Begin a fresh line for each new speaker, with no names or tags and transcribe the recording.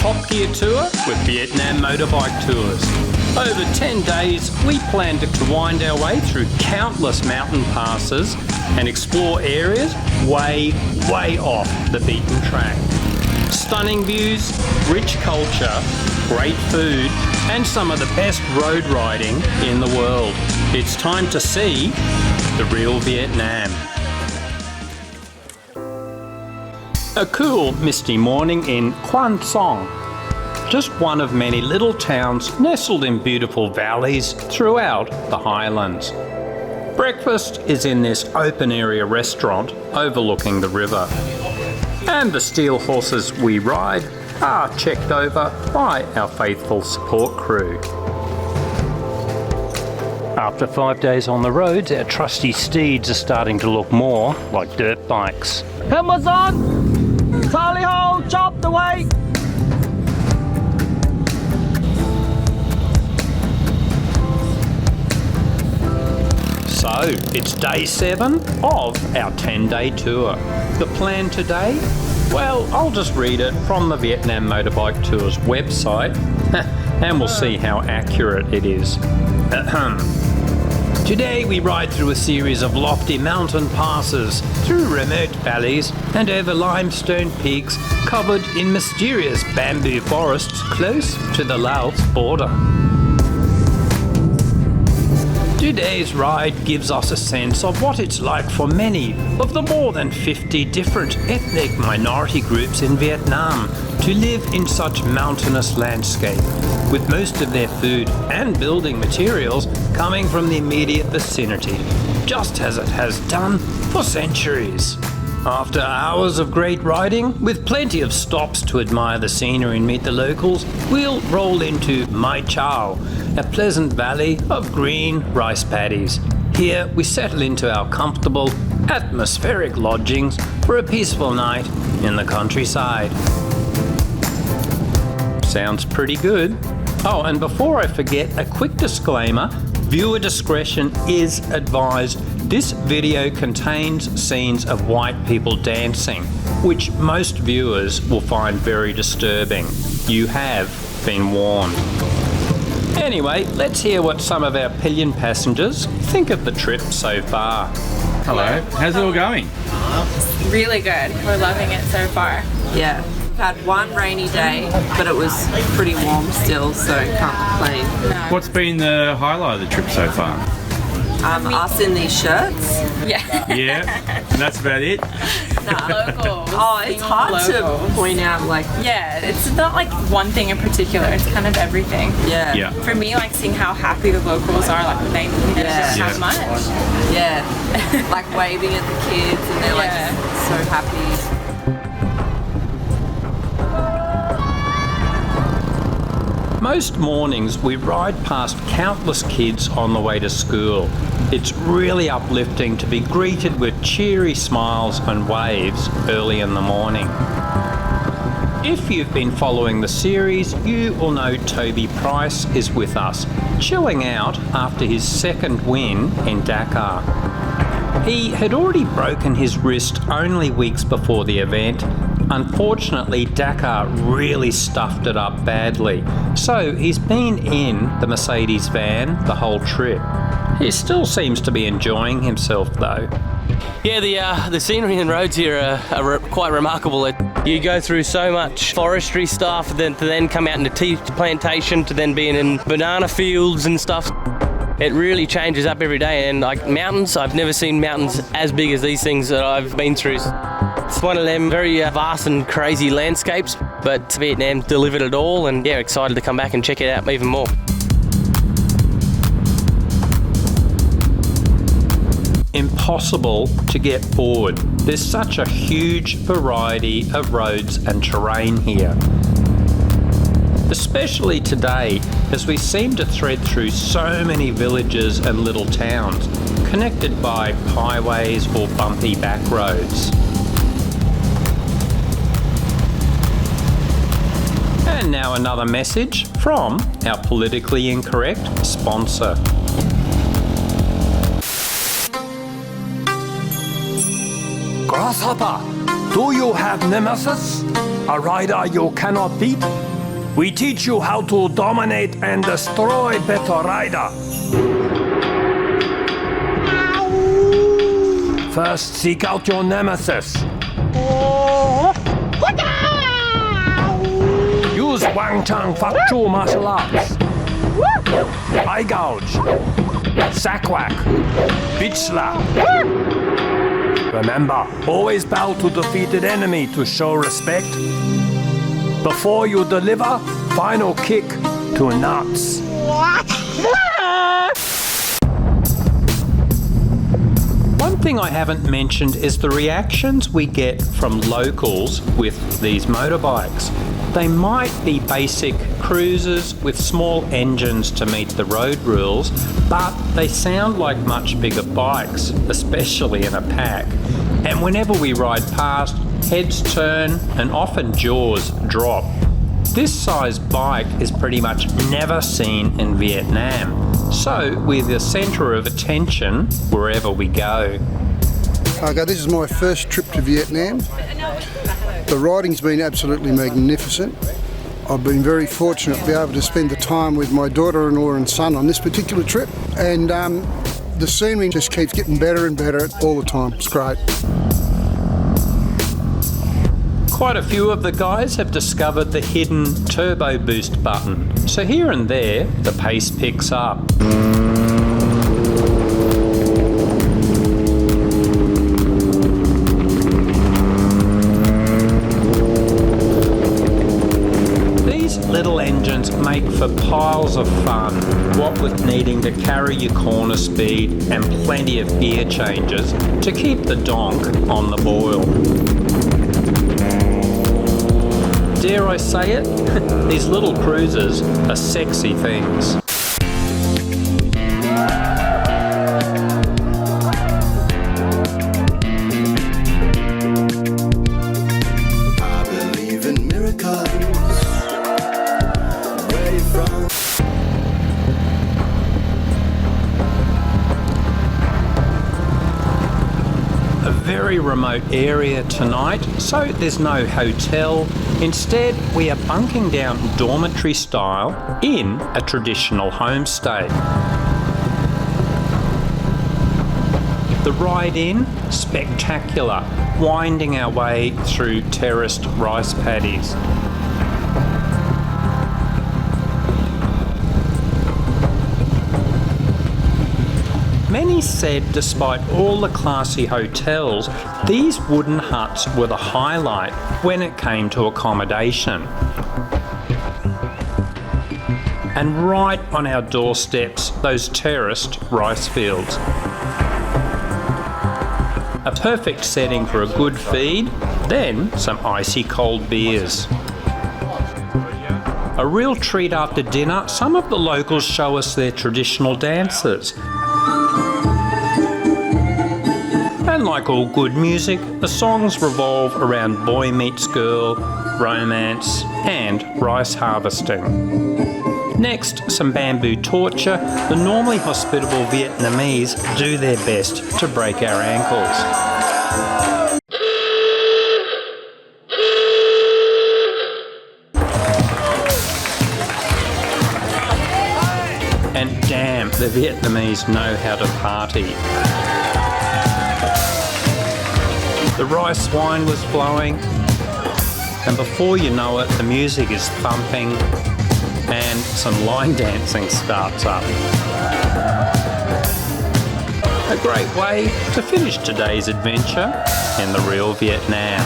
Top Gear Tour with Vietnam Motorbike Tours. Over 10 days, we plan to wind our way through countless mountain passes and explore areas way off the beaten track. Stunning views, rich culture, great food, and some of the best road riding in the world. It's time to see the real Vietnam. A cool, misty morning in Quan Song, just one of many little towns nestled in beautiful valleys throughout the highlands. Breakfast is in this open area restaurant overlooking the river. And the steel horses we ride are checked over by our faithful support crew. After 5 days on the roads, our trusty steeds are starting to look more like dirt bikes.
Helmets on! Tally ho! Chop the way!
So, it's day 7 of our 10-day tour. The plan today? Well, I'll just read it from the Vietnam Motorbike Tours website and we'll see how accurate it is. Today we ride through a series of lofty mountain passes, through remote valleys and over limestone peaks covered in mysterious bamboo forests close to the Laos border. Today's ride gives us a sense of what it's like for many of the more than 50 different ethnic minority groups in Vietnam to live in such mountainous landscape, with most of their food and building materials coming from the immediate vicinity, just as it has done for centuries. After hours of great riding, with plenty of stops to admire the scenery and meet the locals, we'll roll into Mai Chau, a pleasant valley of green rice paddies. Here we settle into our comfortable, atmospheric lodgings for a peaceful night in the countryside. Sounds pretty good. Oh, and before I forget, a quick disclaimer: viewer discretion is advised. This video contains scenes of white people dancing, which most viewers will find very disturbing. You have been warned. Anyway, let's hear what some of our pillion passengers think of the trip so far.
Hello, how's it all going?
Really good. We're loving it so far.
Yeah, we've had one rainy day, but it was pretty warm still, so can't complain.
No.
What's been the highlight of the trip so far?
Us in these shirts.
Yeah.
Yeah, and that's about it?
Locals.
Oh, it's hard to point out, like,
Yeah, it's not like one thing in particular. It's kind of everything.
yeah,
Yeah.
For me, like seeing how happy the locals are, like when they don't have much.
yeah. Like waving at the kids, and they're like
Yeah.
so happy.
Most mornings we ride past countless kids on the way to school. It's really uplifting to be greeted with cheery smiles and waves early in the morning. If you've been following the series, you will know Toby Price is with us, chilling out after his second win in Dakar. He had already broken his wrist only weeks before the event. Unfortunately, Dakar really stuffed it up badly, so he's been in the Mercedes van the whole trip. He still seems to be enjoying himself though.
Yeah, the scenery and roads here are quite remarkable. You go through so much forestry stuff, to then come out into tea plantation, to then being in banana fields and stuff. It really changes up every day, and like mountains, I've never seen mountains as big as these things that I've been through. It's one of them very vast and crazy landscapes, but Vietnam delivered it all, and yeah, excited to come back and check it out even more.
Impossible to get bored. There's such a huge variety of roads and terrain here. Especially today, as we seem to thread through so many villages and little towns, connected by highways or bumpy back roads. And now another message from our politically incorrect sponsor.
Grasshopper,
Do you have nemesis? A rider you cannot beat? We teach you how to dominate and destroy better rider. First, seek out your nemesis. Use Wang Chang Fak Chu martial arts. Eye gouge, sack whack, bitch slap. Remember, always bow to defeated enemy to show respect. Before you deliver, final kick to nuts. One thing I haven't mentioned is the reactions we get from locals with these motorbikes. They might be basic cruisers with small engines to meet the road rules, but they sound like much bigger bikes, especially in a pack. And whenever we ride past, heads turn and often jaws drop. This size bike is pretty much never seen in Vietnam, so we're the centre of attention wherever we go.
Okay, this is my first trip to Vietnam. The riding's been absolutely magnificent. I've been very fortunate to be able to spend the time with my daughter-in-law and son on this particular trip, and the scenery just keeps getting better and better all the time. It's great.
Quite a few of the guys have discovered the hidden turbo boost button, so here and there the pace picks up. These little engines make for piles of fun, what with needing to carry your corner speed and plenty of gear changes to keep the donk on the boil. Dare I say it? These little cruisers are sexy things.
I believe in miracles. Where you from?
A very remote area tonight, so there's no hotel. Instead, we are bunking down dormitory style in a traditional homestay. The ride in, spectacular, winding our way through terraced rice paddies. Many said despite all the classy hotels, these wooden huts were the highlight when it came to accommodation. And right on our doorsteps, those terraced rice fields. A perfect setting for a good feed, then some icy cold beers. A real treat after dinner, some of the locals show us their traditional dances. And like all good music, the songs revolve around boy meets girl, romance, and rice harvesting. Next, some bamboo torture. The normally hospitable Vietnamese do their best to break our ankles. And damn, the Vietnamese know how to party. The rice wine was flowing, and before you know it, the music is thumping and some line dancing starts up. A great way to finish today's adventure in the real Vietnam.